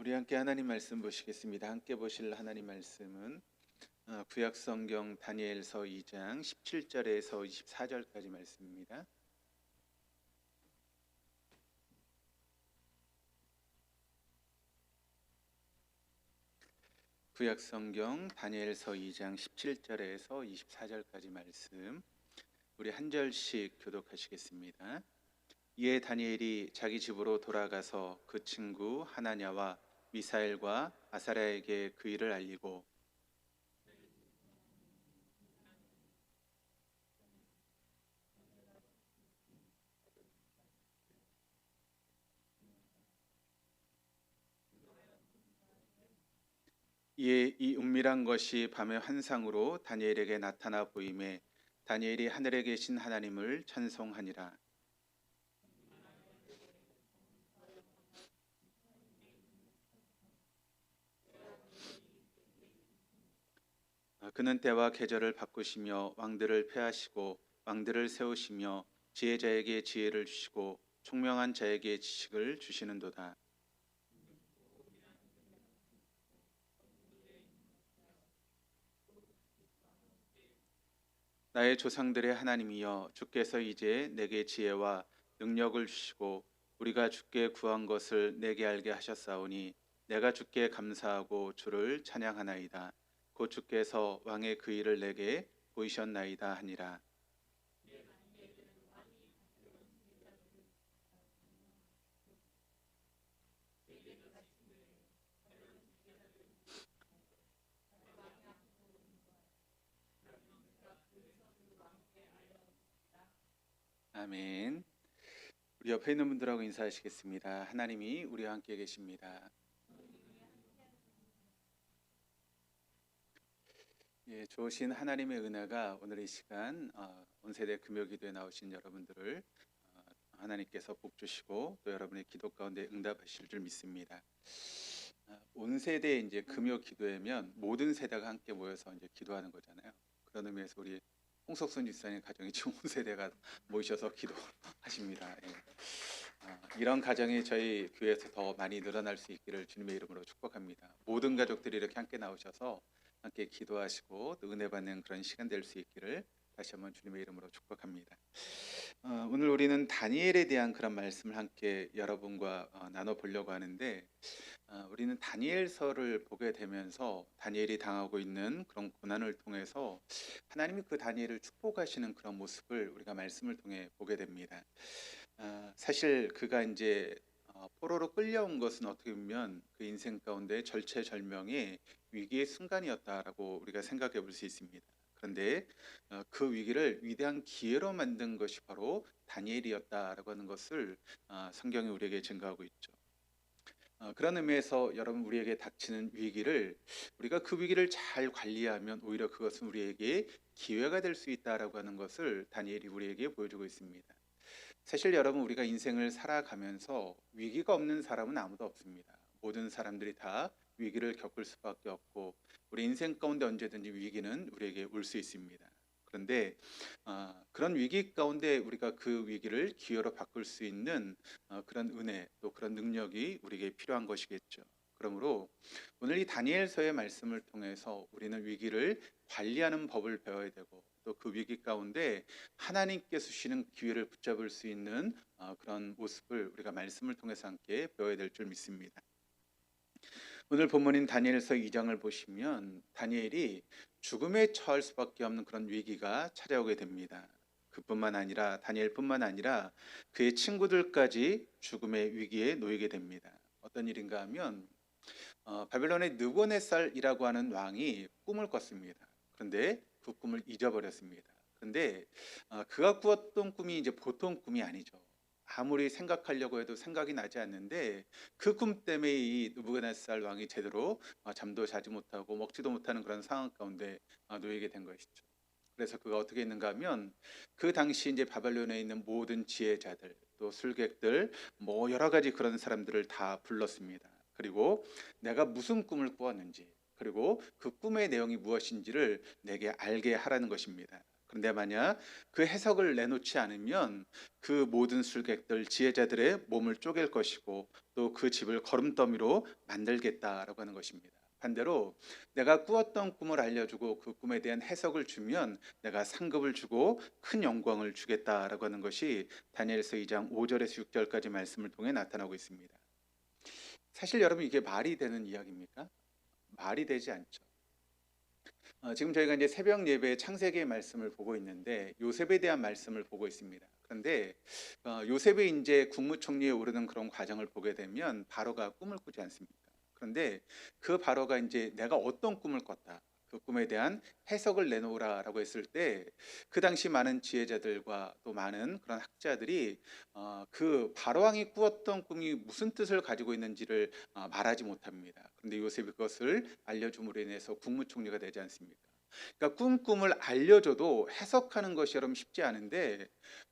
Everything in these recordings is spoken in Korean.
우리 함께 하나님 말씀 보시겠습니다. 함께 보실 하나님 말씀은 구약 성경 다니엘서 2장 17절에서 24절까지 말씀입니다. 구약 성경 다니엘서 2장 17절에서 24절까지 말씀 우리 한 절씩 교독하시겠습니다. 이에 다니엘이 자기 집으로 돌아가서 그 친구 하나냐와 미사엘과 아사랴에게 그 일을 알리고 이에 이 은밀한 것이 밤의 환상으로 다니엘에게 나타나 보임에 다니엘이 하늘에 계신 하나님을 찬송하니라. 그는 때와 계절을 바꾸시며 왕들을 폐하시고 왕들을 세우시며 지혜자에게 지혜를 주시고 총명한 자에게 지식을 주시는도다. 나의 조상들의 하나님이여, 주께서 이제 내게 지혜와 능력을 주시고 우리가 주께 구한 것을 내게 알게 하셨사오니 내가 주께 감사하고 주를 찬양하나이다. 곧 주께서 왕의 그 일을 내게 보이셨나이다 하니라. 아멘. 우리 옆에 있는 분들하고 인사하시겠습니다. 하나님이 우리와 함께 계십니다. 예, 좋으신 하나님의 은혜가 오늘 이 시간 온세대 금요기도에 나오신 여러분들을 하나님께서 복 주시고 또 여러분의 기도 가운데 응답하실 줄 믿습니다. 온세대 이제 금요기도회면 모든 세대가 함께 모여서 이제 기도하는 거잖아요. 그런 의미에서 우리 홍석순 집사님 가정이 지금 온세대가 모이셔서 기도하십니다. 예. 이런 가정이 저희 교회에서 더 많이 늘어날 수 있기를 주님의 이름으로 축복합니다. 모든 가족들이 이렇게 함께 나오셔서 함께 기도하시고 또 은혜 받는 그런 시간 될 수 있기를 다시 한번 주님의 이름으로 축복합니다. 오늘 우리는 다니엘에 대한 그런 말씀을 함께 여러분과 나눠보려고 하는데 우리는 다니엘서를 보게 되면서 다니엘이 당하고 있는 그런 고난을 통해서 하나님이 그 다니엘을 축복하시는 그런 모습을 우리가 말씀을 통해 보게 됩니다. 사실 그가 이제 포로로 끌려온 것은 어떻게 보면 그 인생 가운데 절체절명의 위기의 순간이었다라고 우리가 생각해 볼 수 있습니다. 그런데 그 위기를 위대한 기회로 만든 것이 바로 다니엘이었다라고 하는 것을 성경이 우리에게 증거하고 있죠. 그런 의미에서 여러분, 우리에게 닥치는 위기를 우리가 그 위기를 잘 관리하면 오히려 그것은 우리에게 기회가 될 수 있다라고 하는 것을 다니엘이 우리에게 보여주고 있습니다. 사실 여러분, 우리가 인생을 살아가면서 위기가 없는 사람은 아무도 없습니다. 모든 사람들이 다 위기를 겪을 수밖에 없고 우리 인생 가운데 언제든지 위기는 우리에게 올 수 있습니다. 그런데 그런 위기 가운데 우리가 그 위기를 기회로 바꿀 수 있는 그런 은혜 또 그런 능력이 우리에게 필요한 것이겠죠. 그러므로 오늘 이 다니엘서의 말씀을 통해서 우리는 위기를 관리하는 법을 배워야 되고 또 그 위기 가운데 하나님께서 주시는 기회를 붙잡을 수 있는 그런 모습을 우리가 말씀을 통해서 함께 배워야 될 줄 믿습니다. 오늘 본문인 다니엘서 2장을 보시면 다니엘이 죽음에 처할 수밖에 없는 그런 위기가 찾아오게 됩니다. 그뿐만 아니라 다니엘뿐만 아니라 그의 친구들까지 죽음의 위기에 놓이게 됩니다. 어떤 일인가 하면 바벨론의 느부갓네살이라고 하는 왕이 꿈을 꿨습니다. 그런데 그 꿈을 잊어버렸습니다. 그런데 그가 꾸었던 꿈이 이제 보통 꿈이 아니죠. 아무리 생각하려고 해도 생각이 나지 않는데 그 꿈 때문에 이 느부갓네살 왕이 제대로 잠도 자지 못하고 먹지도 못하는 그런 상황 가운데 놓이게 된 것이죠. 그래서 그가 어떻게 했는가 하면 그 당시 이제 바벨론에 있는 모든 지혜자들 또 술객들 뭐 여러 가지 그런 사람들을 다 불렀습니다. 그리고 내가 무슨 꿈을 꾸었는지 그리고 그 꿈의 내용이 무엇인지를 내게 알게 하라는 것입니다. 그런데 만약 그 해석을 내놓지 않으면 그 모든 술객들, 지혜자들의 몸을 쪼갤 것이고 또 그 집을 거름더미로 만들겠다라고 하는 것입니다. 반대로 내가 꾸었던 꿈을 알려주고 그 꿈에 대한 해석을 주면 내가 상급을 주고 큰 영광을 주겠다라고 하는 것이 다니엘서 2장 5절에서 6절까지 말씀을 통해 나타나고 있습니다. 사실 여러분 이게 말이 되는 이야기입니까? 말이 되지 않죠. 지금 저희가 이제 새벽 예배 창세기의 말씀을 보고 있는데 요셉에 대한 말씀을 보고 있습니다. 그런데 요셉이 이제 국무총리에 오르는 그런 과정을 보게 되면 바로가 꿈을 꾸지 않습니까? 그런데 그 바로가 이제 내가 어떤 꿈을 꿨다. 그 꿈에 대한 해석을 내놓으라라고 했을 때 그 당시 많은 지혜자들과 또 많은 그런 학자들이 그 바로왕이 꾸었던 꿈이 무슨 뜻을 가지고 있는지를 말하지 못합니다. 그런데 요셉이 그것을 알려줌으로 인해서 국무총리가 되지 않습니까? 그러니까 꿈을 알려줘도 해석하는 것이 여러분 쉽지 않은데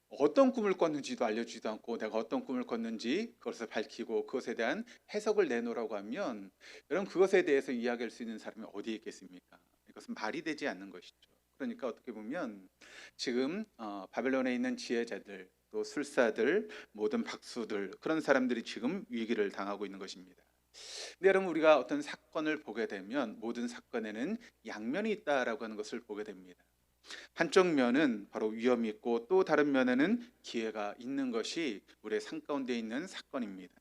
어떤 꿈을 꿨는지도 알려주지도 않고 내가 어떤 꿈을 꿨는지 그것을 밝히고 그것에 대한 해석을 내놓으라고 하면 여러분 그것에 대해서 이야기할 수 있는 사람이 어디에 있겠습니까? 이것은 말이 되지 않는 것이죠. 그러니까 어떻게 보면 지금 바벨론에 있는 지혜자들 또 술사들 모든 박수들 그런 사람들이 지금 위기를 당하고 있는 것입니다. 근데 여러분 우리가 어떤 사건을 보게 되면 모든 사건에는 양면이 있다라고 하는 것을 보게 됩니다. 한쪽 면은 바로 위험이 있고 또 다른 면에는 기회가 있는 것이 우리의 삶 가운데 있는 사건입니다.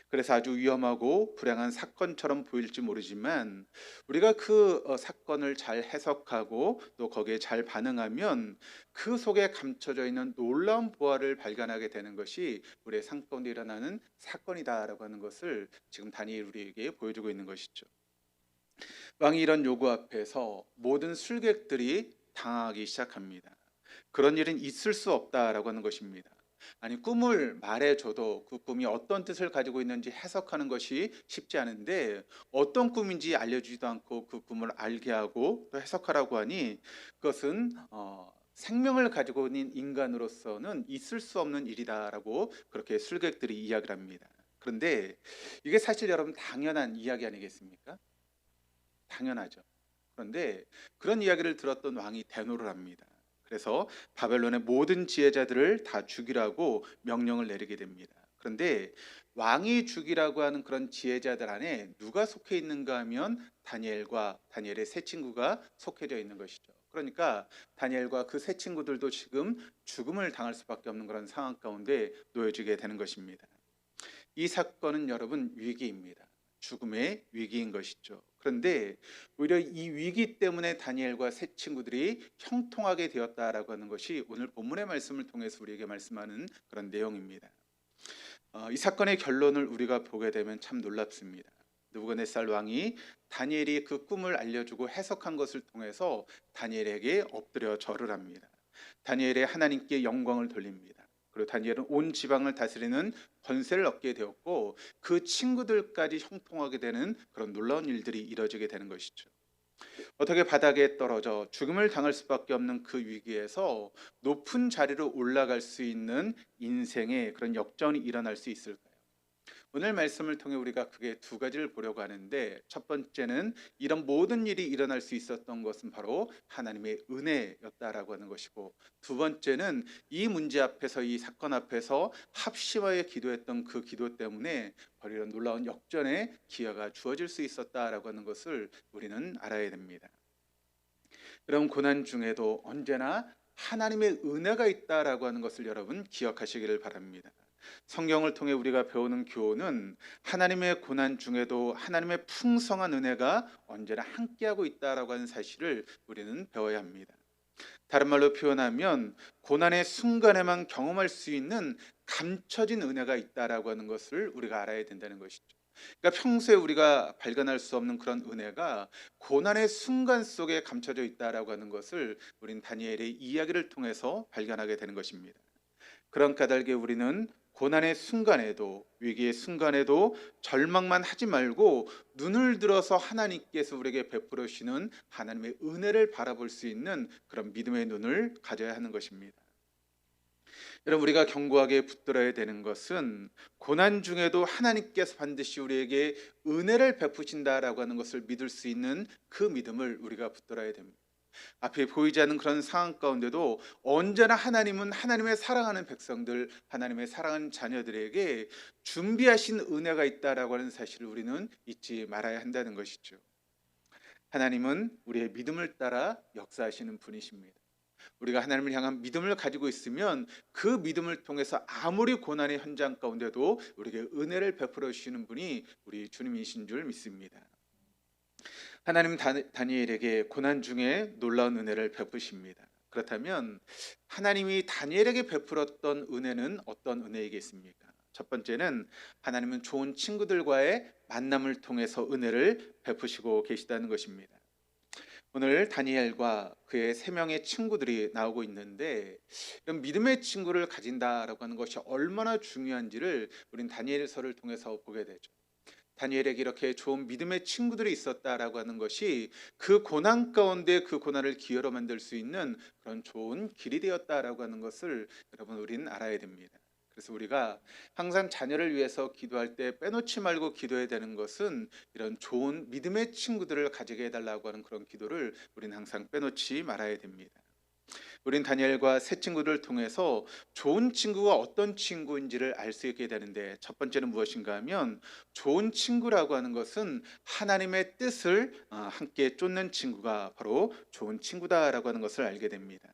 그래서 아주 위험하고 불행한 사건처럼 보일지 모르지만 우리가 그 사건을 잘 해석하고 또 거기에 잘 반응하면 그 속에 감춰져 있는 놀라운 보화를 발견하게 되는 것이 우리의 삶 가운데 일어나는 사건이다라고 하는 것을 지금 다니엘 우리에게 보여주고 있는 것이죠. 왕이 이런 요구 앞에서 모든 술객들이 당하기 시작합니다. 그런 일은 있을 수 없다라고 하는 것입니다. 아니 꿈을 말해줘도 그 꿈이 어떤 뜻을 가지고 있는지 해석하는 것이 쉽지 않은데 어떤 꿈인지 알려주지도 않고 그 꿈을 알게 하고 또 해석하라고 하니 그것은 생명을 가지고 있는 인간으로서는 있을 수 없는 일이다라고 그렇게 술객들이 이야기를 합니다. 그런데 이게 사실 여러분 당연한 이야기 아니겠습니까? 당연하죠. 그런데 그런 이야기를 들었던 왕이 대노를 합니다. 그래서 바벨론의 모든 지혜자들을 다 죽이라고 명령을 내리게 됩니다. 그런데 왕이 죽이라고 하는 그런 지혜자들 안에 누가 속해 있는가 하면 다니엘과 다니엘의 세 친구가 속해져 있는 것이죠. 그러니까 다니엘과 그 세 친구들도 지금 죽음을 당할 수밖에 없는 그런 상황 가운데 놓여지게 되는 것입니다. 이 사건은 여러분 위기입니다. 죽음의 위기인 것이죠. 그런데 오히려 이 위기 때문에 다니엘과 세 친구들이 형통하게 되었다라고 하는 것이 오늘 본문의 말씀을 통해서 우리에게 말씀하는 그런 내용입니다. 이 사건의 결론을 우리가 보게 되면 참 놀랍습니다. 느부갓네살 왕이 다니엘이 그 꿈을 알려주고 해석한 것을 통해서 다니엘에게 엎드려 절을 합니다. 다니엘의 하나님께 영광을 돌립니다. 그리고 다니엘은 온 지방을 다스리는 권세를 얻게 되었고 그 친구들까지 형통하게 되는 그런 놀라운 일들이 이뤄지게 되는 것이죠. 어떻게 바닥에 떨어져 죽음을 당할 수밖에 없는 그 위기에서 높은 자리로 올라갈 수 있는 인생의 그런 역전이 일어날 수 있을까요? 오늘 말씀을 통해 우리가 크게 두 가지를 보려고 하는데 첫 번째는 이런 모든 일이 일어날 수 있었던 것은 바로 하나님의 은혜였다라고 하는 것이고 두 번째는 이 문제 앞에서 이 사건 앞에서 합심하여 기도했던 그 기도 때문에 바로 이런 놀라운 역전의 기회가 주어질 수 있었다라고 하는 것을 우리는 알아야 됩니다. 여러분 고난 중에도 언제나 하나님의 은혜가 있다라고 하는 것을 여러분 기억하시기를 바랍니다. 성경을 통해 우리가 배우는 교훈은 하나님의 고난 중에도 하나님의 풍성한 은혜가 언제나 함께하고 있다라고 하는 사실을 우리는 배워야 합니다. 다른 말로 표현하면 고난의 순간에만 경험할 수 있는 감춰진 은혜가 있다라고 하는 것을 우리가 알아야 된다는 것이죠. 그러니까 평소에 우리가 발견할 수 없는 그런 은혜가 고난의 순간 속에 감춰져 있다라고 하는 것을 우리는 다니엘의 이야기를 통해서 발견하게 되는 것입니다. 그런 까닭에 우리는 고난의 순간에도 위기의 순간에도 절망만 하지 말고 눈을 들어서 하나님께서 우리에게 베풀어 주시는 하나님의 은혜를 바라볼 수 있는 그런 믿음의 눈을 가져야 하는 것입니다. 여러분 우리가 견고하게 붙들어야 되는 것은 고난 중에도 하나님께서 반드시 우리에게 은혜를 베푸신다라고 하는 것을 믿을 수 있는 그 믿음을 우리가 붙들어야 됩니다. 앞에 보이지 않는 그런 상황 가운데도 언제나 하나님은 하나님의 사랑하는 백성들, 하나님의 사랑하는 자녀들에게 준비하신 은혜가 있다라고 하는 사실을 우리는 잊지 말아야 한다는 것이죠. 하나님은 우리의 믿음을 따라 역사하시는 분이십니다. 우리가 하나님을 향한 믿음을 가지고 있으면 그 믿음을 통해서 아무리 고난의 현장 가운데도 우리에게 은혜를 베풀어 주시는 분이 우리 주님이신 줄 믿습니다. 하나님은 다니엘에게 고난 중에 놀라운 은혜를 베푸십니다. 그렇다면 하나님이 다니엘에게 베풀었던 은혜는 어떤 은혜이겠습니까? 첫 번째는 하나님은 좋은 친구들과의 만남을 통해서 은혜를 베푸시고 계시다는 것입니다. 오늘 다니엘과 그의 3명의 친구들이 나오고 있는데, 이런 믿음의 친구를 가진다라고 하는 것이 얼마나 중요한지를 우린 다니엘서를 통해서 보게 되죠. 다니엘에게 이렇게 좋은 믿음의 친구들이 있었다라고 하는 것이 그 고난 가운데 그 고난을 기회로 만들 수 있는 그런 좋은 길이 되었다라고 하는 것을 여러분 우리는 알아야 됩니다. 그래서 우리가 항상 자녀를 위해서 기도할 때 빼놓지 말고 기도해야 되는 것은 이런 좋은 믿음의 친구들을 가지게 해달라고 하는 그런 기도를 우리는 항상 빼놓지 말아야 됩니다. 우린 다니엘과 새 친구를 통해서 좋은 친구가 어떤 친구인지를 알 수 있게 되는데, 첫 번째는 무엇인가 하면 좋은 친구라고 하는 것은 하나님의 뜻을 함께 쫓는 친구가 바로 좋은 친구다라고 하는 것을 알게 됩니다.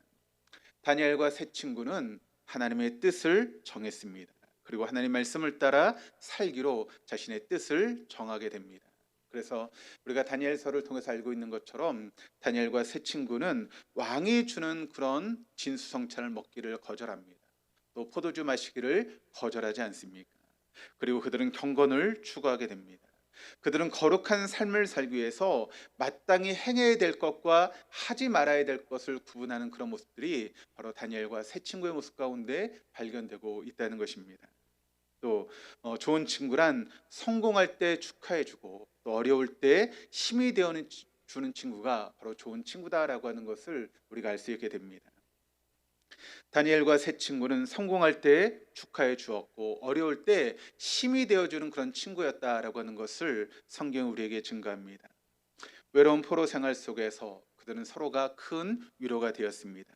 다니엘과 새 친구는 하나님의 뜻을 정했습니다. 그리고 하나님 말씀을 따라 살기로 자신의 뜻을 정하게 됩니다. 그래서 우리가 다니엘서를 통해서 알고 있는 것처럼 다니엘과 새 친구는 왕이 주는 그런 진수성찬을 먹기를 거절합니다. 또 포도주 마시기를 거절하지 않습니까? 그리고 그들은 경건을 추구하게 됩니다. 그들은 거룩한 삶을 살기 위해서 마땅히 행해야 될 것과 하지 말아야 될 것을 구분하는 그런 모습들이 바로 다니엘과 새 친구의 모습 가운데 발견되고 있다는 것입니다. 또 좋은 친구란 성공할 때 축하해주고 또 어려울 때 힘이 되어주는 친구가 바로 좋은 친구다라고 하는 것을 우리가 알 수 있게 됩니다. 다니엘과 새 친구는 성공할 때 축하해 주었고 어려울 때 힘이 되어주는 그런 친구였다라고 하는 것을 성경이 우리에게 증거합니다. 외로운 포로 생활 속에서 그들은 서로가 큰 위로가 되었습니다.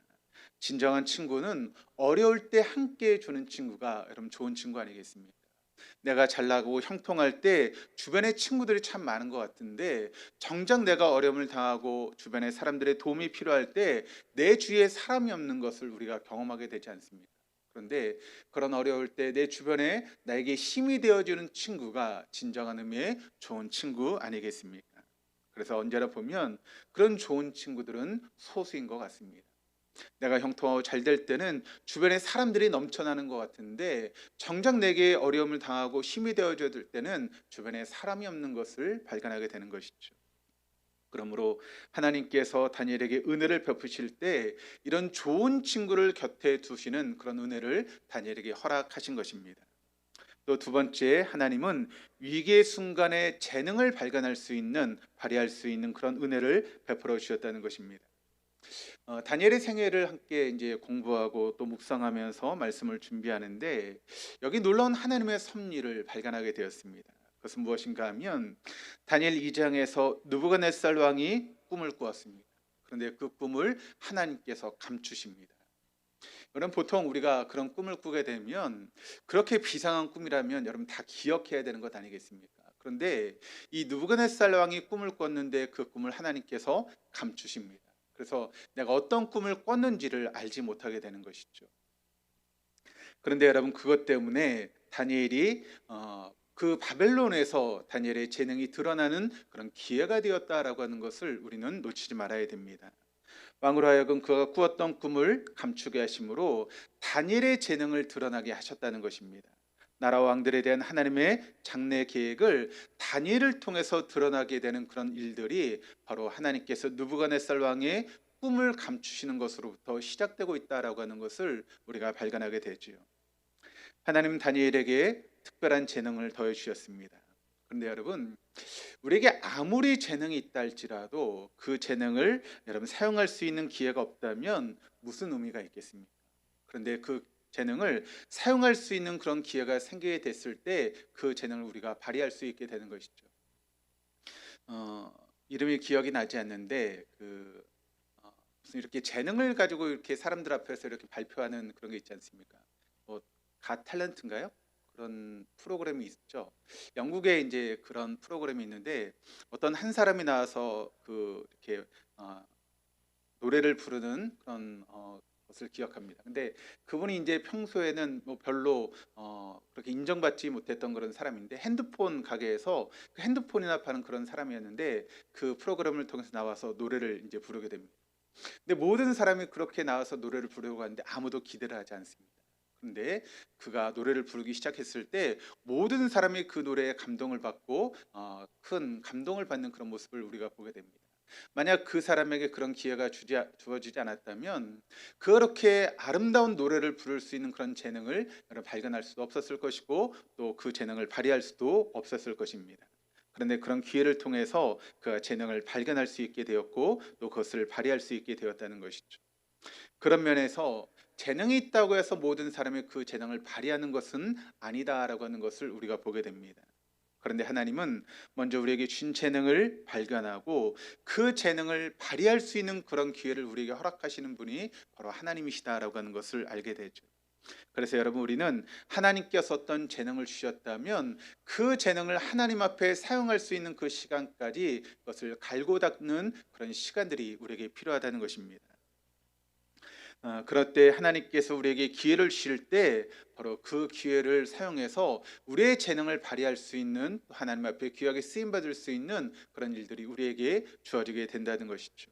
진정한 친구는 어려울 때 함께 해주는 친구가 여러분 좋은 친구 아니겠습니까? 내가 잘나고 형통할 때 주변에 친구들이 참 많은 것 같은데, 정작 내가 어려움을 당하고 주변에 사람들의 도움이 필요할 때 내 주위에 사람이 없는 것을 우리가 경험하게 되지 않습니까? 그런데 그런 어려울 때 내 주변에 나에게 힘이 되어주는 친구가 진정한 의미의 좋은 친구 아니겠습니까? 그래서 언제나 보면 그런 좋은 친구들은 소수인 것 같습니다. 내가 형통하고 잘 될 때는 주변에 사람들이 넘쳐나는 것 같은데, 정작 내게 어려움을 당하고 힘이 되어줘야 될 때는 주변에 사람이 없는 것을 발견하게 되는 것이죠. 그러므로 하나님께서 다니엘에게 은혜를 베푸실 때 이런 좋은 친구를 곁에 두시는 그런 은혜를 다니엘에게 허락하신 것입니다. 또 두 번째, 하나님은 위기의 순간에 재능을 발견할 수 있는, 발휘할 수 있는 그런 은혜를 베풀어 주셨다는 것입니다. 다니엘의 생애를 함께 이제 공부하고 또 묵상하면서 말씀을 준비하는데, 여기 놀라운 하나님의 섭리를 발견하게 되었습니다. 그것은 무엇인가 하면 다니엘 2장에서 느부갓네살 왕이 꿈을 꾸었습니다. 그런데 그 꿈을 하나님께서 감추십니다. 여러분, 보통 우리가 그런 꿈을 꾸게 되면 그렇게 비상한 꿈이라면 여러분 다 기억해야 되는 것 아니겠습니까? 그런데 이 느부갓네살 왕이 꿈을 꿨는데 그 꿈을 하나님께서 감추십니다. 그래서 내가 어떤 꿈을 꿨는지를 알지 못하게 되는 것이죠. 그런데 여러분, 그것 때문에 다니엘이 그 바벨론에서 다니엘의 재능이 드러나는 그런 기회가 되었다라고 하는 것을 우리는 놓치지 말아야 됩니다. 왕으로 하여금 그가 꾸었던 꿈을 감추게 하심으로 다니엘의 재능을 드러나게 하셨다는 것입니다. 나라 왕들에 대한 하나님의 장래 계획을 다니엘을 통해서 드러나게 되는 그런 일들이 바로 하나님께서 느부갓네살 왕의 꿈을 감추시는 것으로부터 시작되고 있다라고 하는 것을 우리가 발견하게 되지요. 하나님은 다니엘에게 특별한 재능을 더해 주셨습니다. 그런데 여러분, 우리에게 아무리 재능이 있다 할지라도 그 재능을 여러분 사용할 수 있는 기회가 없다면 무슨 의미가 있겠습니까? 그런데 그 재능을 사용할 수 있는 그런 기회가 생기게 됐을 때 그 재능을 우리가 발휘할 수 있게 되는 것이죠. 이름이 기억이 나지 않는데 무슨 이렇게 재능을 가지고 이렇게 사람들 앞에서 이렇게 발표하는 그런 게 있지 않습니까? 뭐 갓 탤런트인가요? 그런 프로그램이 있죠. 영국에 이제 그런 프로그램이 있는데 어떤 한 사람이 나와서 그 이렇게 어 노래를 부르는 그런 것을 기억합니다. 근데 그분이 이제 평소에는 뭐 별로 그렇게 인정받지 못했던 그런 사람인데 핸드폰 가게에서 그 핸드폰이나 파는 그런 사람이었는데 그 프로그램을 통해서 나와서 노래를 이제 부르게 됩니다. 근데 모든 사람이 그렇게 나와서 노래를 부르려고 하는데 아무도 기대를 하지 않습니다. 근데 그가 노래를 부르기 시작했을 때 모든 사람이 그 노래에 감동을 받고 큰 감동을 받는 그런 모습을 우리가 보게 됩니다. 만약 그 사람에게 그런 기회가 주어지지 않았다면 그렇게 아름다운 노래를 부를 수 있는 그런 재능을 발견할 수도 없었을 것이고 또 그 재능을 발휘할 수도 없었을 것입니다. 그런데 그런 기회를 통해서 그 재능을 발견할 수 있게 되었고 또 그것을 발휘할 수 있게 되었다는 것이죠. 그런 면에서 재능이 있다고 해서 모든 사람이 그 재능을 발휘하는 것은 아니다라고 하는 것을 우리가 보게 됩니다. 그런데 하나님은 먼저 우리에게 주신 재능을 발견하고 그 재능을 발휘할 수 있는 그런 기회를 우리에게 허락하시는 분이 바로 하나님이시다라고 하는 것을 알게 되죠. 그래서 여러분 우리는 하나님께서 어떤 재능을 주셨다면 그 재능을 하나님 앞에 사용할 수 있는 그 시간까지 그것을 갈고 닦는 그런 시간들이 우리에게 필요하다는 것입니다. 그럴 때 하나님께서 우리에게 기회를 주실 때 바로 그 기회를 사용해서 우리의 재능을 발휘할 수 있는 하나님 앞에 귀하게 쓰임 받을 수 있는 그런 일들이 우리에게 주어지게 된다는 것이죠.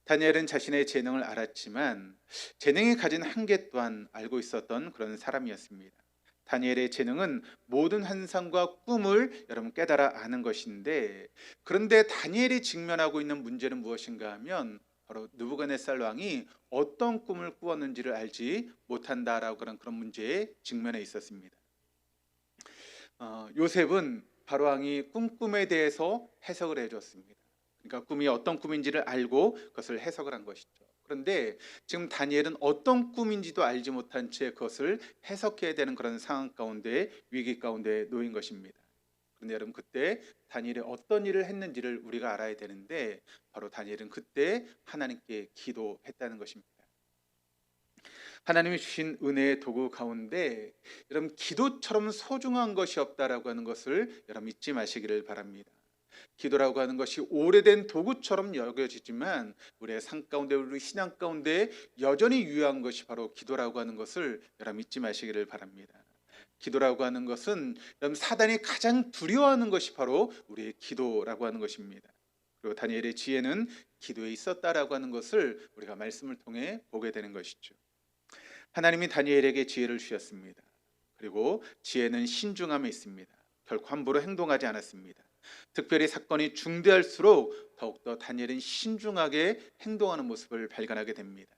다니엘은 자신의 재능을 알았지만 재능이 가진 한계 또한 알고 있었던 그런 사람이었습니다. 다니엘의 재능은 모든 환상과 꿈을 여러분 깨달아 아는 것인데 그런데 다니엘이 직면하고 있는 문제는 무엇인가 하면 바로 느부갓네살 왕이 어떤 꿈을 꾸었는지를 알지 못한다라고 하는 그런 문제에 직면해 있었습니다. 요셉은 바로 왕이 꿈에 대해서 해석을 해줬습니다. 그러니까 꿈이 어떤 꿈인지를 알고 그것을 해석을 한 것이죠. 그런데 지금 다니엘은 어떤 꿈인지도 알지 못한 채 그것을 해석해야 되는 그런 상황 가운데 위기 가운데 놓인 것입니다. 그런데 여러분 그때 다니엘이 어떤 일을 했는지를 우리가 알아야 되는데 바로 다니엘은 그때 하나님께 기도했다는 것입니다. 하나님이 주신 은혜의 도구 가운데 여러분 기도처럼 소중한 것이 없다라고 하는 것을 여러분 잊지 마시기를 바랍니다. 기도라고 하는 것이 오래된 도구처럼 여겨지지만 우리의 삶 가운데 우리 신앙 가운데 여전히 유효한 것이 바로 기도라고 하는 것을 여러분 잊지 마시기를 바랍니다. 기도라고 하는 것은 여러분 사단이 가장 두려워하는 것이 바로 우리의 기도라고 하는 것입니다. 그리고 다니엘의 지혜는 기도에 있었다라고 하는 것을 우리가 말씀을 통해 보게 되는 것이죠. 하나님이 다니엘에게 지혜를 주셨습니다. 그리고 지혜는 신중함에 있습니다. 결코 함부로 행동하지 않았습니다. 특별히 사건이 중대할수록 더욱더 다니엘은 신중하게 행동하는 모습을 발견하게 됩니다.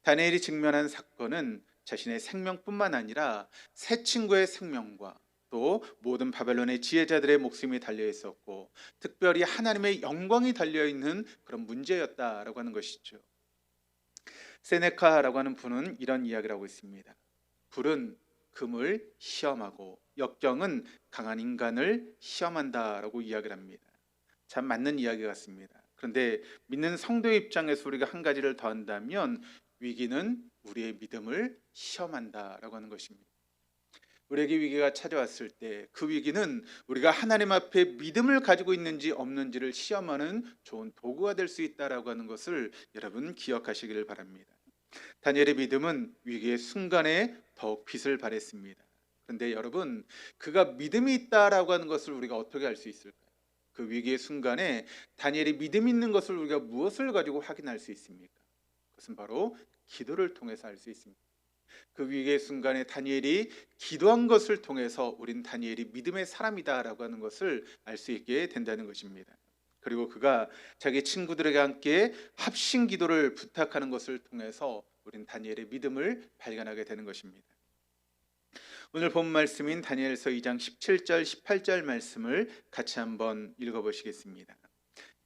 다니엘이 직면한 사건은 자신의 생명뿐만 아니라 세 친구의 생명과 또 모든 바벨론의 지혜자들의 목숨이 달려 있었고 특별히 하나님의 영광이 달려 있는 그런 문제였다라고 하는 것이죠. 세네카라고 하는 분은 이런 이야기를 하고 있습니다. 불은 금을 시험하고 역경은 강한 인간을 시험한다라고 이야기를 합니다. 참 맞는 이야기 같습니다. 그런데 믿는 성도의 입장에서 우리가 한 가지를 더 한다면 위기는 우리의 믿음을 시험한다라고 하는 것입니다. 우리에게 위기가 찾아왔을 때 그 위기는 우리가 하나님 앞에 믿음을 가지고 있는지 없는지를 시험하는 좋은 도구가 될 수 있다라고 하는 것을 여러분 기억하시기를 바랍니다. 다니엘의 믿음은 위기의 순간에 더욱 빛을 발했습니다. 그런데 여러분 그가 믿음이 있다라고 하는 것을 우리가 어떻게 알 수 있을까요? 그 위기의 순간에 다니엘이 믿음 있는 것을 우리가 무엇을 가지고 확인할 수 있습니까? 그것은 바로 기도를 통해서 알 수 있습니다. 그 위기의 순간에 다니엘이 기도한 것을 통해서 우린 다니엘이 믿음의 사람이다라고 하는 것을 알 수 있게 된다는 것입니다. 그리고 그가 자기 친구들에게 함께 합심 기도를 부탁하는 것을 통해서 우린 다니엘의 믿음을 발견하게 되는 것입니다. 오늘 본 말씀인 다니엘서 2장 17절 18절 말씀을 같이 한번 읽어보시겠습니다.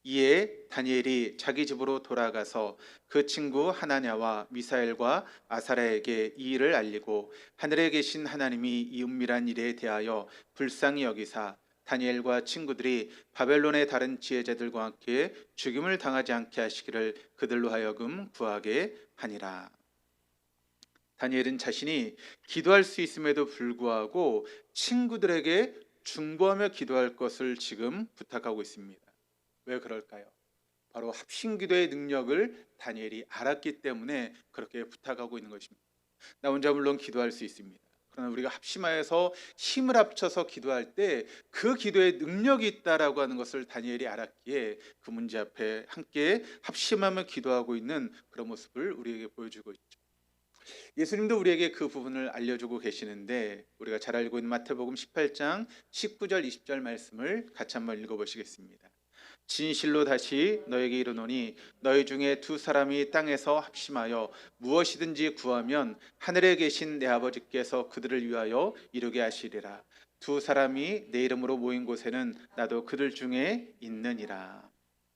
이에 다니엘이 자기 집으로 돌아가서 그 친구 하나냐와 미사엘과 아사랴에게 이 일을 알리고 하늘에 계신 하나님이 이 은밀한 일에 대하여 불쌍히 여기사 다니엘과 친구들이 바벨론의 다른 지혜자들과 함께 죽임을 당하지 않게 하시기를 그들로 하여금 구하게 하니라. 다니엘은 자신이 기도할 수 있음에도 불구하고 친구들에게 중보하며 기도할 것을 지금 부탁하고 있습니다. 왜 그럴까요? 바로 합심기도의 능력을 다니엘이 알았기 때문에 그렇게 부탁하고 있는 것입니다. 나 혼자 물론 기도할 수 있습니다. 그러나 우리가 합심하여서 힘을 합쳐서 기도할 때 그 기도에 능력이 있다라고 하는 것을 다니엘이 알았기에 그 문제 앞에 함께 합심하며 기도하고 있는 그런 모습을 우리에게 보여주고 있죠. 예수님도 우리에게 그 부분을 알려주고 계시는데 우리가 잘 알고 있는 마태복음 18장 19절 20절 말씀을 같이 한번 읽어보시겠습니다. 진실로 다시 너에게 이르노니 너희 중에 두 사람이 땅에서 합심하여 무엇이든지 구하면 하늘에 계신 내 아버지께서 그들을 위하여 이루게 하시리라. 두 사람이 내 이름으로 모인 곳에는 나도 그들 중에 있느니라.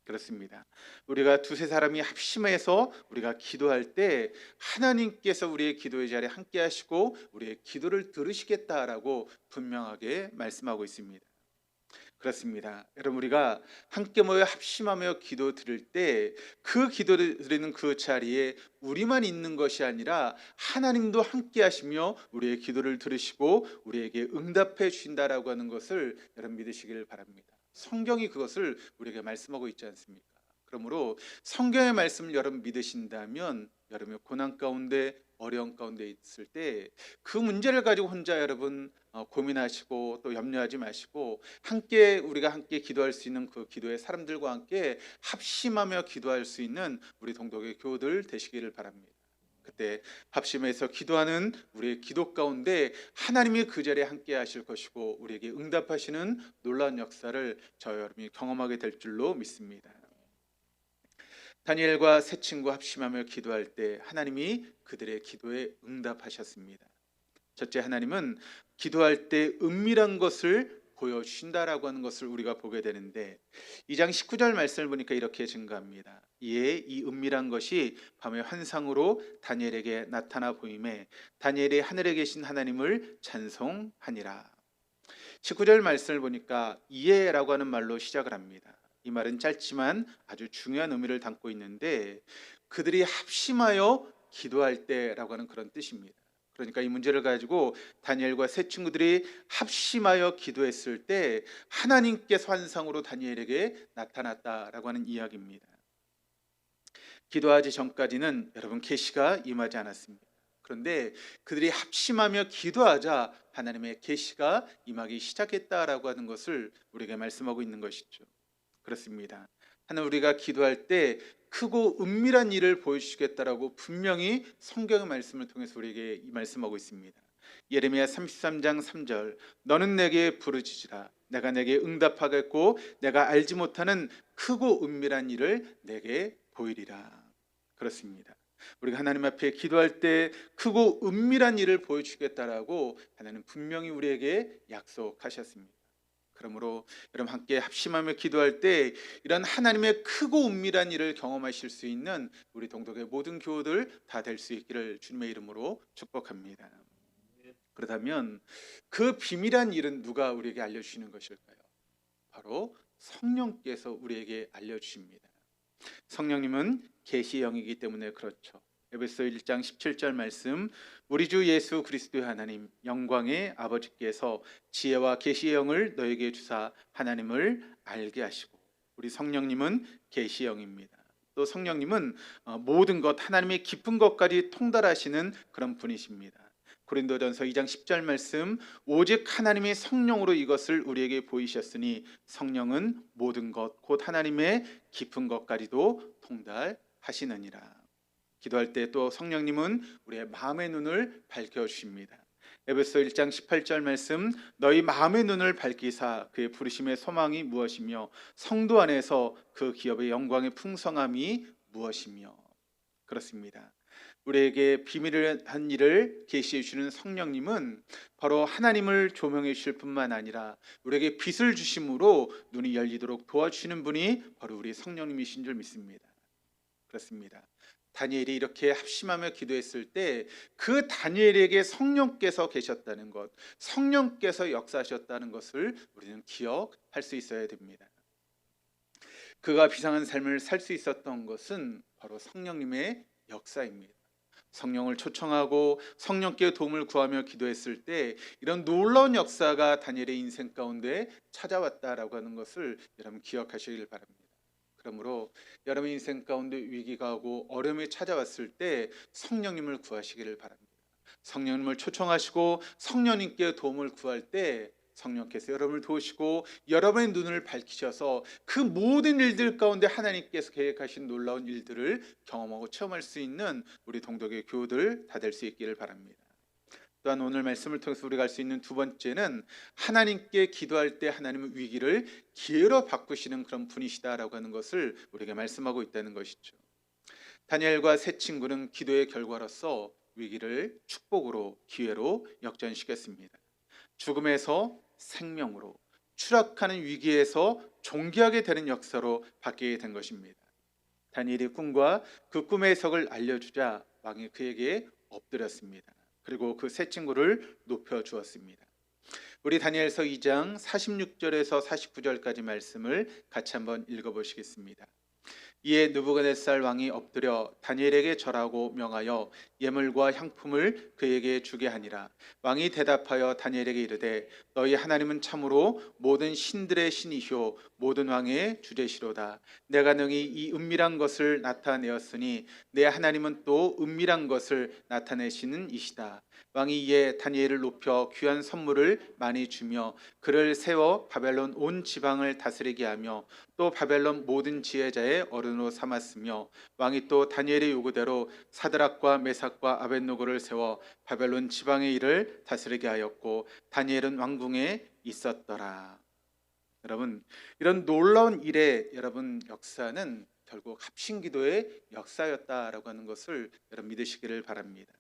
그렇습니다. 우리가 두세 사람이 합심해서 우리가 기도할 때 하나님께서 우리의 기도의 자리에 함께 하시고 우리의 기도를 들으시겠다라고 분명하게 말씀하고 있습니다. 그렇습니다. 여러분, 우리가 함께 모여 합심하며 기도 드릴 때 그 기도 드리는 그 자리에 우리만 있는 것이 아니라 하나님도 함께 하시며 우리의 기도를 들으시고 우리에게 응답해 주신다라고 하는 것을 여러분 믿으시기를 바랍니다. 성경이 그것을 우리에게 말씀하고 있지 않습니까? 그러므로 성경의 말씀을 여러분 믿으신다면 여러분의 고난 가운데 어려움 가운데 있을 때 그 문제를 가지고 혼자 여러분 고민하시고 또 염려하지 마시고 함께 우리가 함께 기도할 수 있는 그 기도의 사람들과 함께 합심하며 기도할 수 있는 우리 동독의 교우들 되시기를 바랍니다. 그때 합심해서 기도하는 우리의 기도 가운데 하나님이 그 자리에 함께 하실 것이고 우리에게 응답하시는 놀라운 역사를 저 여러분이 경험하게 될 줄로 믿습니다. 다니엘과 세 친구 합심하며 기도할 때 하나님이 그들의 기도에 응답하셨습니다. 첫째, 하나님은 기도할 때 은밀한 것을 보여주신다라고 하는 것을 우리가 보게 되는데 2장 19절 말씀을 보니까 이렇게 증가합니다. 이에 이 은밀한 것이 밤의 환상으로 다니엘에게 나타나 보임에 다니엘이 하늘에 계신 하나님을 찬송하니라. 19절 말씀을 보니까 이에라고 하는 말로 시작을 합니다. 이 말은 짧지만 아주 중요한 의미를 담고 있는데 그들이 합심하여 기도할 때라고 하는 그런 뜻입니다. 그러니까 이 문제를 가지고 다니엘과 세 친구들이 합심하여 기도했을 때 하나님께서 환상으로 다니엘에게 나타났다라고 하는 이야기입니다. 기도하기 전까지는 여러분 계시가 임하지 않았습니다. 그런데 그들이 합심하며 기도하자 하나님의 계시가 임하기 시작했다라고 하는 것을 우리에게 말씀하고 있는 것이죠. 그렇습니다. 하나님, 우리가 기도할 때 크고 은밀한 일을 보여주시겠다라고 분명히 성경의 말씀을 통해서 우리에게 말씀하고 있습니다. 예레미야 33장 3절 너는 내게 부르짖으라 내가 내게 응답하겠고 내가 알지 못하는 크고 은밀한 일을 내게 보이리라. 그렇습니다. 우리가 하나님 앞에 기도할 때 크고 은밀한 일을 보여주시겠다라고 하나님 분명히 우리에게 약속하셨습니다. 그러므로 여러분 함께 합심하며 기도할 때 이런 하나님의 크고 은밀한 일을 경험하실 수 있는 우리 동독의 모든 교우들 다 될 수 있기를 주님의 이름으로 축복합니다. 그렇다면 그 비밀한 일은 누가 우리에게 알려주시는 것일까요? 바로 성령께서 우리에게 알려주십니다. 성령님은 계시의 영이기 때문에 그렇죠. 에베소 1장 17절 말씀 우리 주 예수 그리스도의 하나님 영광의 아버지께서 지혜와 계시의 영을 너에게 주사 하나님을 알게 하시고 우리 성령님은 계시의 영입니다. 또 성령님은 모든 것 하나님의 깊은 것까지 통달하시는 그런 분이십니다. 고린도전서 2장 10절 말씀 오직 하나님의 성령으로 이것을 우리에게 보이셨으니 성령은 모든 것 곧 하나님의 깊은 것까지도 통달하시느니라. 기도할 때 또 성령님은 우리의 마음의 눈을 밝혀주십니다. 에베소 1장 18절 말씀 너희 마음의 눈을 밝히사 그의 부르심의 소망이 무엇이며 성도 안에서 그 기업의 영광의 풍성함이 무엇이며. 그렇습니다. 우리에게 비밀을 한 일을 계시해 주시는 성령님은 바로 하나님을 조명해 주실 뿐만 아니라 우리에게 빛을 주심으로 눈이 열리도록 도와주시는 분이 바로 우리 성령님이신 줄 믿습니다. 그렇습니다. 다니엘이 이렇게 합심하며 기도했을 때 그 다니엘에게 성령께서 계셨다는 것, 성령께서 역사하셨다는 것을 우리는 기억할 수 있어야 됩니다. 그가 비상한 삶을 살 수 있었던 것은 바로 성령님의 역사입니다. 성령을 초청하고 성령께 도움을 구하며 기도했을 때 이런 놀라운 역사가 다니엘의 인생 가운데 찾아왔다라고 하는 것을 여러분 기억하시길 바랍니다. 그러므로 여러분 인생 가운데 위기가 오고 어려움이 찾아왔을 때 성령님을 구하시기를 바랍니다. 성령님을 초청하시고 성령님께 도움을 구할 때 성령께서 여러분을 도우시고 여러분의 눈을 밝히셔서 그 모든 일들 가운데 하나님께서 계획하신 놀라운 일들을 경험하고 체험할 수 있는 우리 동덕의 교우들 다 될 수 있기를 바랍니다. 또한 오늘 말씀을 통해서 우리가 알 수 있는 두 번째는 하나님께 기도할 때 하나님은 위기를 기회로 바꾸시는 그런 분이시다라고 하는 것을 우리에게 말씀하고 있다는 것이죠. 다니엘과 세 친구는 기도의 결과로서 위기를 축복으로 기회로 역전시켰습니다. 죽음에서 생명으로, 추락하는 위기에서 존귀하게 되는 역사로 바뀌게 된 것입니다. 다니엘의 꿈과 그 꿈의 해석을 알려주자 왕이 그에게 엎드렸습니다. 그리고 그 세 친구를 높여주었습니다. 우리 다니엘서 2장 46절에서 49절까지 말씀을 같이 한번 읽어보시겠습니다. 이에 느부갓네살 왕이 엎드려 다니엘에게 절하고 명하여 예물과 향품을 그에게 주게 하니라. 왕이 대답하여 다니엘에게 이르되 너희 하나님은 참으로 모든 신들의 신이시오 모든 왕의 주제시로다. 내가 능히 이 은밀한 것을 나타내었으니 내 하나님은 또 은밀한 것을 나타내시는 이시다. 왕이 이에 다니엘을 높여 귀한 선물을 많이 주며 그를 세워 바벨론 온 지방을 다스리게 하며 또 바벨론 모든 지혜자의 어른으로 삼았으며 왕이 또 다니엘의 요구대로 사드락과 메삭과 아벳노고를 세워 바벨론 지방의 일을 다스리게 하였고 다니엘은 왕궁에 있었더라. 여러분, 이런 놀라운 일의 여러분 역사는 결국 합심기도의 역사였다라고 하는 것을 여러분 믿으시기를 바랍니다.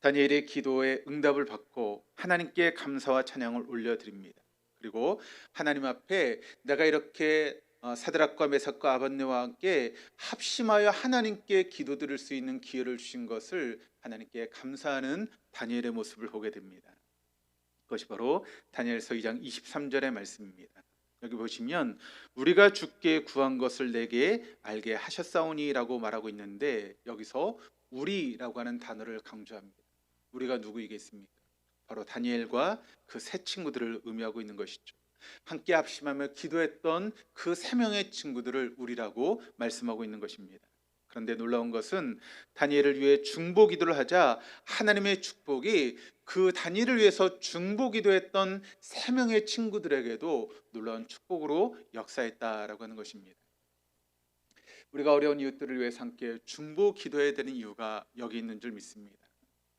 다니엘의 기도에 응답을 받고 하나님께 감사와 찬양을 올려드립니다. 그리고 하나님 앞에 내가 이렇게 사드락과 메삭과 아벳네고와 함께 합심하여 하나님께 기도드릴 수 있는 기회를 주신 것을 하나님께 감사하는 다니엘의 모습을 보게 됩니다. 그것이 바로 다니엘서 2장 23절의 말씀입니다. 여기 보시면 우리가 주께 구한 것을 내게 알게 하셨사오니라고 말하고 있는데 여기서 우리라고 하는 단어를 강조합니다. 우리가 누구이겠습니까? 바로 다니엘과 그 세 친구들을 의미하고 있는 것이죠. 함께 합심하며 기도했던 그 세 명의 친구들을 우리라고 말씀하고 있는 것입니다. 그런데 놀라운 것은 다니엘을 위해 중보 기도를 하자 하나님의 축복이 그 다니엘을 위해서 중보 기도했던 세 명의 친구들에게도 놀라운 축복으로 역사했다라고 하는 것입니다. 우리가 어려운 이웃들을 위해서 함께 중보 기도해야 되는 이유가 여기 있는 줄 믿습니다.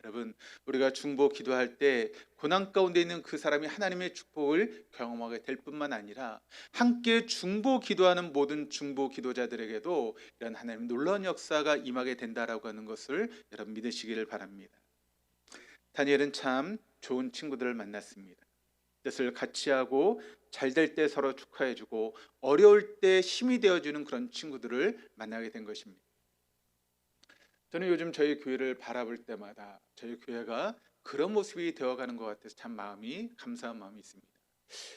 여러분, 우리가 중보 기도할 때 고난 가운데 있는 그 사람이 하나님의 축복을 경험하게 될 뿐만 아니라 함께 중보 기도하는 모든 중보 기도자들에게도 이런 하나님의 놀라운 역사가 임하게 된다라고 하는 것을 여러분 믿으시기를 바랍니다. 다니엘은 참 좋은 친구들을 만났습니다. 뜻을 같이 하고 잘 될 때 서로 축하해주고 어려울 때 힘이 되어주는 그런 친구들을 만나게 된 것입니다. 저는 요즘 저희 교회를 바라볼 때마다 저희 교회가 그런 모습이 되어가는 것 같아서 참 마음이 감사한 마음이 있습니다.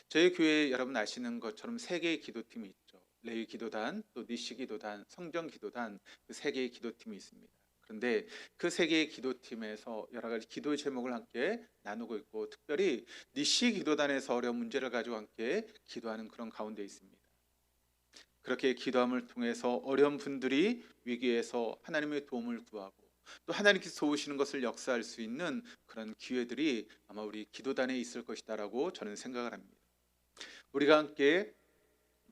저희 교회 여러분 아시는 것처럼 세 개의 기도팀이 있죠. 레위 기도단, 또 니시 기도단, 성전 기도단 그 세 개의 기도팀이 있습니다. 그런데 그 세 개의 기도팀에서 여러 가지 기도 제목을 함께 나누고 있고 특별히 니시 기도단에서 어려운 문제를 가지고 함께 기도하는 그런 가운데 있습니다. 그렇게 기도함을 통해서 어려운 분들이 위기에서 하나님의 도움을 구하고 또 하나님께서 도우시는 것을 역사할 수 있는 그런 기회들이 아마 우리 기도단에 있을 것이다라고 저는 생각을 합니다. 우리가 함께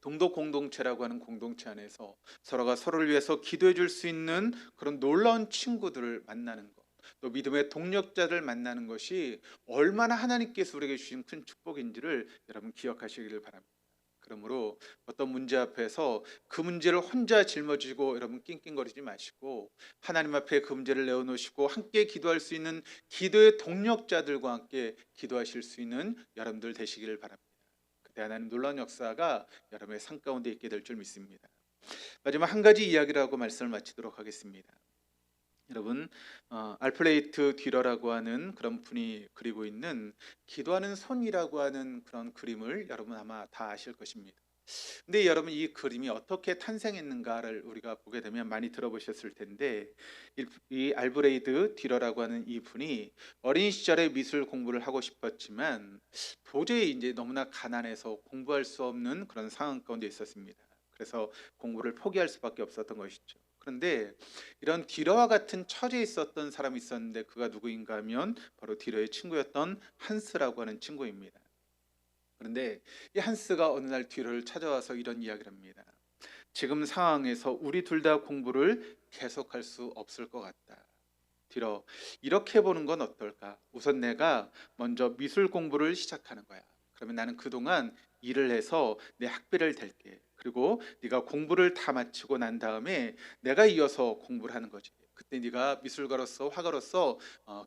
동독 공동체라고 하는 공동체 안에서 서로가 서로를 위해서 기도해 줄 수 있는 그런 놀라운 친구들을 만나는 것, 또 믿음의 동력자를 만나는 것이 얼마나 하나님께서 우리에게 주신 큰 축복인지를 여러분 기억하시기를 바랍니다. 그러므로 어떤 문제 앞에서 그 문제를 혼자 짊어지고 여러분 낑낑거리지 마시고 하나님 앞에 그 문제를 내어놓으시고 함께 기도할 수 있는 기도의 동력자들과 함께 기도하실 수 있는 여러분들 되시기를 바랍니다. 그때 하나님 놀라운 역사가 여러분의 삶 가운데 있게 될 줄 믿습니다. 마지막 한 가지 이야기를 하고 말씀을 마치도록 하겠습니다. 여러분, 알프레이트 듀러라고 하는 그런 분이 그리고 있는 기도하는 손이라고 하는 그런 그림을 여러분 아마 다 아실 것입니다. 근데 여러분, 이 그림이 어떻게 탄생했는가를 우리가 보게 되면 많이 들어보셨을 텐데, 이 알브레이드 듀러라고 하는 이 분이 어린 시절에 미술 공부를 하고 싶었지만 도저히 이제 너무나 가난해서 공부할 수 없는 그런 상황 가운데 있었습니다. 그래서 공부를 포기할 수밖에 없었던 것이죠. 그런데 이런 듀러와 같은 처지에 있었던 사람이 있었는데, 그가 누구인가 하면 바로 듀러의 친구였던 한스라고 하는 친구입니다. 그런데 이 한스가 어느 날 듀러를 찾아와서 이런 이야기를 합니다. 지금 상황에서 우리 둘 다 공부를 계속할 수 없을 것 같다. 듀러, 이렇게 보는 건 어떨까? 우선 내가 먼저 미술 공부를 시작하는 거야. 그러면 나는 그동안 일을 해서 내 학비를 댈게. 그리고 네가 공부를 다 마치고 난 다음에 내가 이어서 공부를 하는 거지. 그때 네가 미술가로서, 화가로서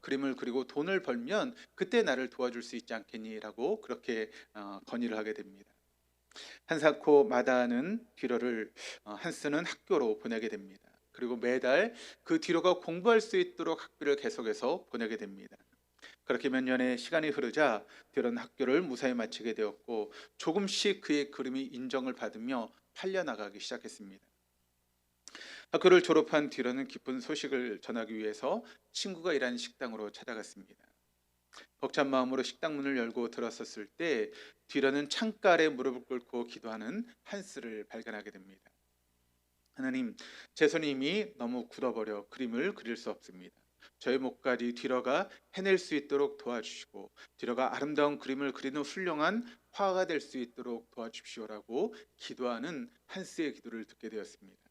그림을 그리고 돈을 벌면 그때 나를 도와줄 수 있지 않겠니?라고 그렇게 건의를 하게 됩니다. 한사코 마다는 듀러를 한스는 학교로 보내게 됩니다. 그리고 매달 그 듀러가 공부할 수 있도록 학비를 계속해서 보내게 됩니다. 그렇게 몇 년의 시간이 흐르자 듀러는 학교를 무사히 마치게 되었고, 조금씩 그의 그림이 인정을 받으며 팔려나가기 시작했습니다. 학교를 졸업한 듀러는 기쁜 소식을 전하기 위해서 친구가 일하는 식당으로 찾아갔습니다. 벅찬 마음으로 식당 문을 열고 들어섰을 때 듀러는 창가 아래 무릎을 꿇고 기도하는 한스를 발견하게 됩니다. 하나님, 제 손이 이미 너무 굳어버려 그림을 그릴 수 없습니다. 저의 목까지 듀러가 해낼 수 있도록 도와주시고, 듀러가 아름다운 그림을 그리는 훌륭한 화가가 될 수 있도록 도와주십시오라고 기도하는 한스의 기도를 듣게 되었습니다.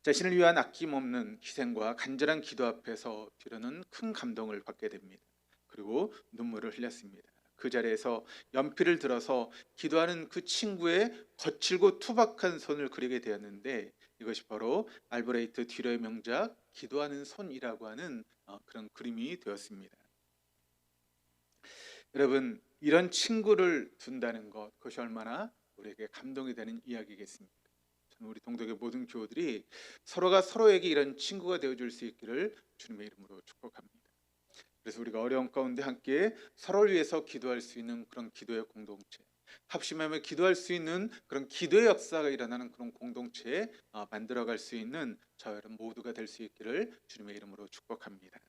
자신을 위한 아낌없는 희생과 간절한 기도 앞에서 듀러는 큰 감동을 받게 됩니다. 그리고 눈물을 흘렸습니다. 그 자리에서 연필을 들어서 기도하는 그 친구의 거칠고 투박한 손을 그리게 되었는데, 이것이 바로 알브레이트 듀러의 명작 기도하는 손이라고 하는 그런 그림이 되었습니다. 여러분, 이런 친구를 둔다는 것, 그것이 얼마나 우리에게 감동이 되는 이야기겠습니까? 저는 우리 동덕의 모든 교우들이 서로가 서로에게 이런 친구가 되어줄 수 있기를 주님의 이름으로 축복합니다. 그래서 우리가 어려운 가운데 함께 서로를 위해서 기도할 수 있는 그런 기도의 공동체, 합심하며 기도할 수 있는 그런 기도의 역사가 일어나는 그런 공동체에 만들어갈 수 있는 저 여러분 모두가 될 수 있기를 주님의 이름으로 축복합니다.